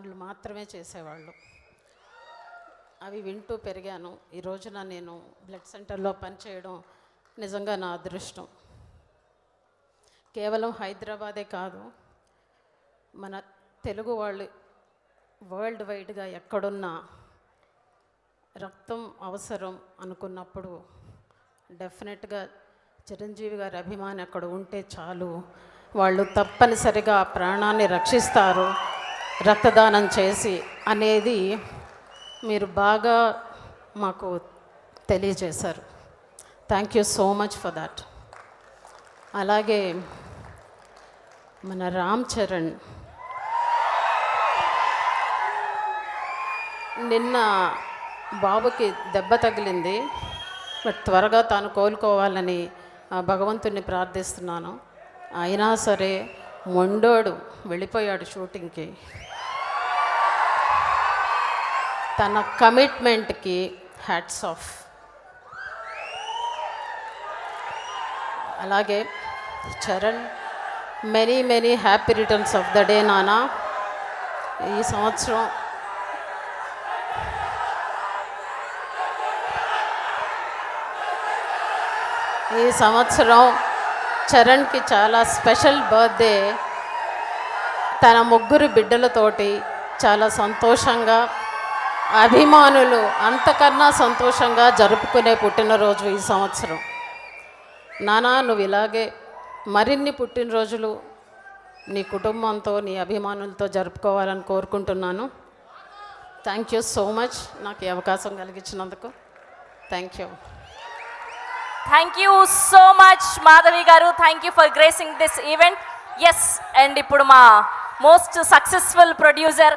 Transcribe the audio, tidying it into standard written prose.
అభిమానులు మాత్రమే చేసేవాళ్ళు. అవి వింటూ పెరిగాను. ఈ రోజున నేను బ్లడ్ సెంటర్లో పనిచేయడం నిజంగా నా అదృష్టం. కేవలం హైదరాబాదే కాదు, మన తెలుగు వాళ్ళు వరల్డ్ వైడ్గా ఎక్కడున్నా రక్తం అవసరం అనుకున్నప్పుడు డెఫినెట్గా చిరంజీవి గారి అభిమాని అక్కడ ఉంటే చాలు, వాళ్ళు తప్పనిసరిగా ప్రాణాన్ని రక్షిస్తారు రక్తదానం చేసి అనేది మీరు బాగా మాకు తెలియజేశారు. Thank you so much for that. అలాగే మన రామ్ చరణ్ నిన్న బాబుకి దెబ్బ తగిలింది, బట్ త్వరగా తాను కోలుకోవాలని భగవంతుని ప్రార్థిస్తున్నాను. అయినా సరే మొండోడు వెళ్ళిపోయాడు షూటింగ్కి. తన కమిట్మెంట్కి హ్యాట్స్ ఆఫ్. అలాగే Charan, many many happy returns of the day నానా. ఈ సంవత్సరం చరణ్కి చాలా స్పెషల్ బర్త్డే. తన 3 బిడ్డలతోటి చాలా సంతోషంగా, అభిమానులు అంతకన్నా సంతోషంగా జరుపుకునే పుట్టినరోజు ఈ సంవత్సరం. నానా, నువ్వు ఇలాగే మరిన్ని పుట్టినరోజులు నీ కుటుంబంతో, నీ అభిమానులతో జరుపుకోవాలని కోరుకుంటున్నాను. థ్యాంక్ యూ సో మచ్ నాకు ఈ అవకాశం కలిగించినందుకు. Thank you. Thank you so much Madhavi garu. Thank you for gracing this event. Yes, and ఇప్పుడు మా మోస్ట్ సక్సెస్ఫుల్ ప్రొడ్యూసర్